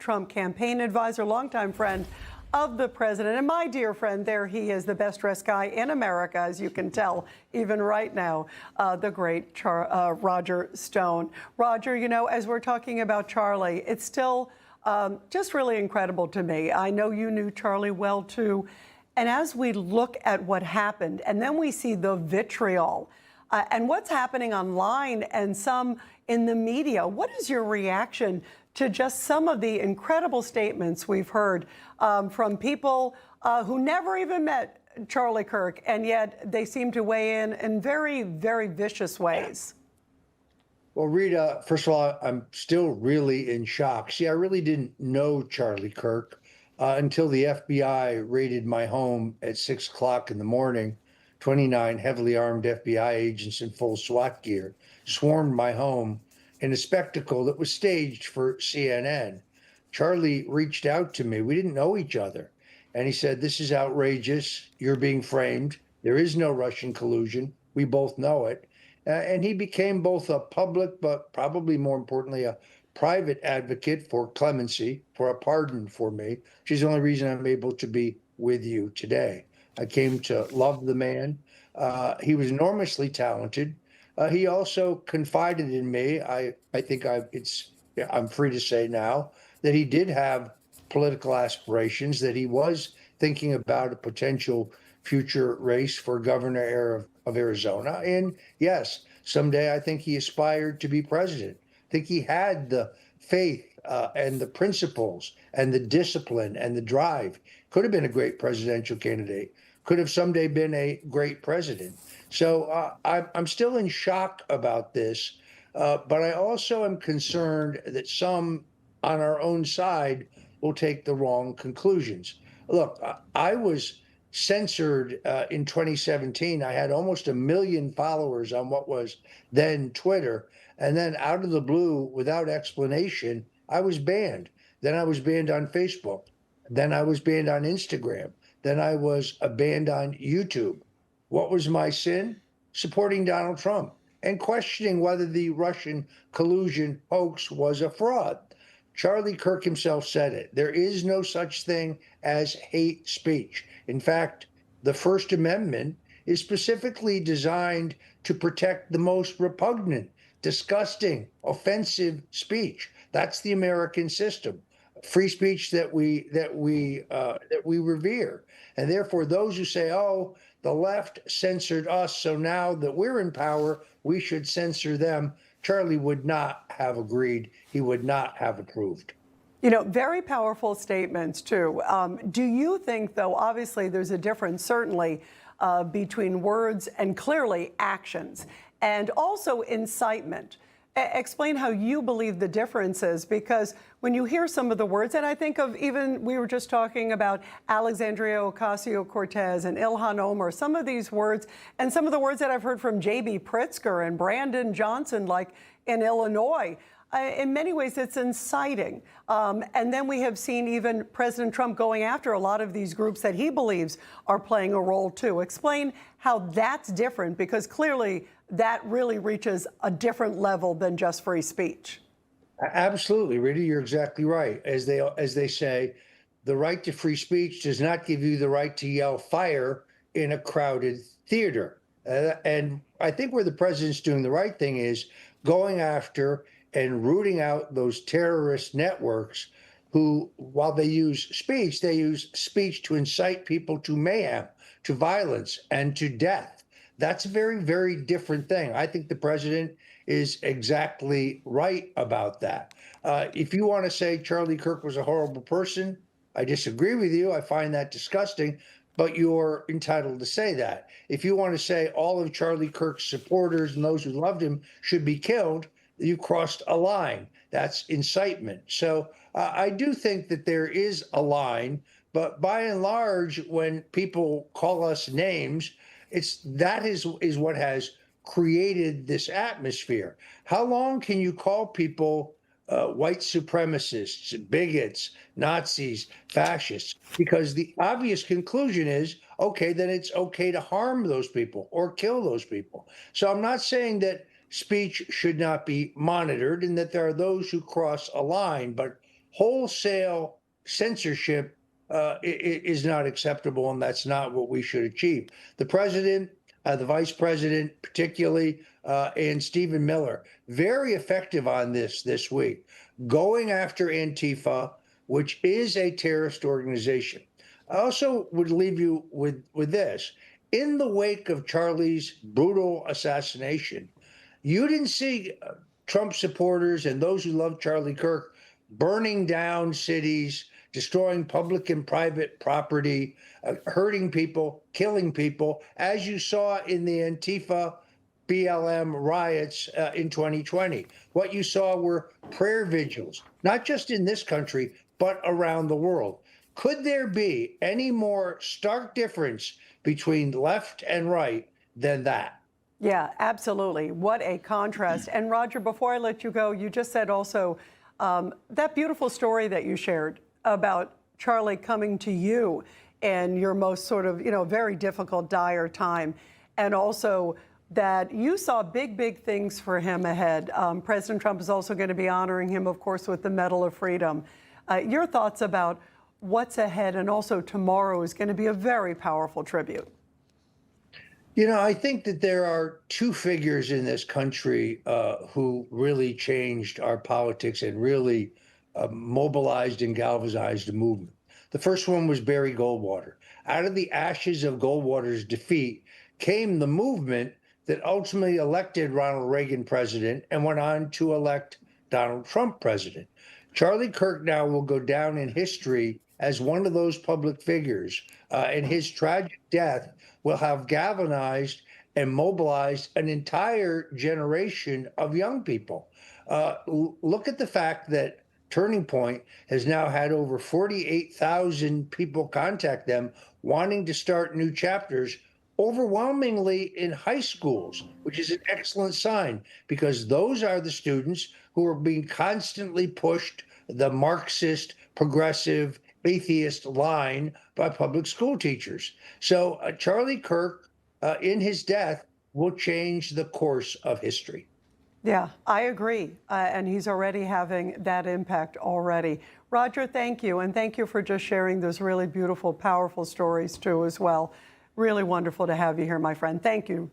Trump campaign advisor, longtime friend of the president. And my dear friend, there he is, the best dressed guy in America, as you can tell, even right now, the great Roger Stone. Roger, you know, as we're talking about Charlie, it's still just really incredible to me. I know you knew Charlie well, too. And as we look at what happened, and then we see the vitriol and what's happening online and some in the media, what is your reaction to just some of the incredible statements we've heard from people who never even met Charlie Kirk, and yet they seem to weigh in very, very vicious ways? Well, Rita, first of all, I'm still really in shock. See, I really didn't know Charlie Kirk until the FBI raided my home at 6 o'clock in the morning. 29 heavily armed FBI agents in full SWAT gear swarmed my home in a spectacle that was staged for CNN. Charlie reached out to me. We didn't know each other. And he said, "This is outrageous. You're being framed. There is no Russian collusion. We both know it." And he became both a public, but probably more importantly, a private advocate for clemency, for a pardon for me, which is the only reason I'm able to be with you today. I came to love the man. He was enormously talented. He also confided in me. I think I'm free to say now that he did have political aspirations, that he was thinking about a potential future race for governor of Arizona. And yes, someday I think he aspired to be president. I think he had the faith and the principles and the discipline and the drive. Could have been a great presidential candidate. Could have someday been a great president. So I'm still in shock about this, but I also am concerned that some on our own side will take the wrong conclusions. Look, I was censored in 2017. I had almost 1 million followers on what was then Twitter. And then out of the blue, without explanation, I was banned. Then I was banned on Facebook. Then I was banned on Instagram. Then I was banned on YouTube. What was my sin? Supporting Donald Trump and questioning whether the Russian collusion hoax was a fraud. Charlie Kirk himself said it. There is no such thing as hate speech. In fact, the First Amendment is specifically designed to protect the most repugnant, disgusting, offensive speech. That's the American system. Free speech that we revere. And therefore, those who say, "Oh, the left censored us, so now that we're in power, we should censor them," Charlie would not have agreed. He would not have approved. You know, very powerful statements, too. Do you think, though, obviously there's a difference, certainly, between words and clearly actions, and also incitement? Explain how you believe the difference is, because when you hear some of the words, and I think of even, we were just talking about Alexandria Ocasio-Cortez and Ilhan Omar, some of these words, and some of the words that I've heard from J.B. Pritzker and Brandon Johnson, like in Illinois, in many ways it's inciting. And then we have seen even President Trump going after a lot of these groups that he believes are playing a role too. Explain how that's different, because clearly that really reaches a different level than just free speech. Absolutely, Rita, you're exactly right. As they say, the right to free speech does not give you the right to yell fire in a crowded theater. And I think where the president's doing the right thing is going after and rooting out those terrorist networks who, while they use speech to incite people to mayhem, to violence, and to death. That's a very, very different thing. I think the president is exactly right about that. If you want to say Charlie Kirk was a horrible person, I disagree with you. I find that disgusting, but you're entitled to say that. If you want to say all of Charlie Kirk's supporters and those who loved him should be killed, you crossed a line. That's incitement. So I do think that there is a but by and large, when people call us names, that is what has created this atmosphere. How long can you call people white supremacists, bigots, Nazis, fascists? Because the obvious conclusion is, okay, then it's okay to harm those people or kill those people. So I'm not saying that speech should not be monitored and that there are those who cross a line, but wholesale censorship is not acceptable, and that's not what we should achieve. The president, the vice president, particularly, and Stephen Miller, very effective on this week, going after Antifa, which is a terrorist organization. I also would leave you with this. In the wake of Charlie's brutal assassination, you didn't see Trump supporters and those who love Charlie Kirk burning down cities, destroying public and private property, hurting people, killing people, as you saw in the Antifa BLM riots in 2020. What you saw were prayer vigils, not just in this country, but around the world. Could there be any more stark difference between left and right than that? Yeah, absolutely. What a contrast. And Roger, before I let you go, you just said also that beautiful story that you shared about Charlie coming to you in your most sort of, very difficult, dire time. And also that you saw big, big things for him ahead. President Trump is also going to be honoring him, of course, with the Medal of Freedom. Your thoughts about what's ahead, and also tomorrow is going to be a very powerful tribute. I think that there are two figures in this country who really changed our politics and really mobilized and galvanized the movement. The first one was Barry Goldwater. Out of the ashes of Goldwater's defeat came the movement that ultimately elected Ronald Reagan president and went on to elect Donald Trump president. Charlie Kirk now will go down in history as one of those public figures, and his tragic death will have galvanized and mobilized an entire generation of young people. Look at the fact that Turning Point has now had over 48,000 people contact them wanting to start new chapters, overwhelmingly in high schools, which is an excellent sign because those are the students who are being constantly pushed the Marxist, progressive, atheist line by public school teachers. So Charlie Kirk, in his death, will change the course of history. Yeah, I agree. And he's already having that impact already. Roger, thank you. And thank you for just sharing those really beautiful, powerful stories, too, as well. Really wonderful to have you here, my friend. Thank you.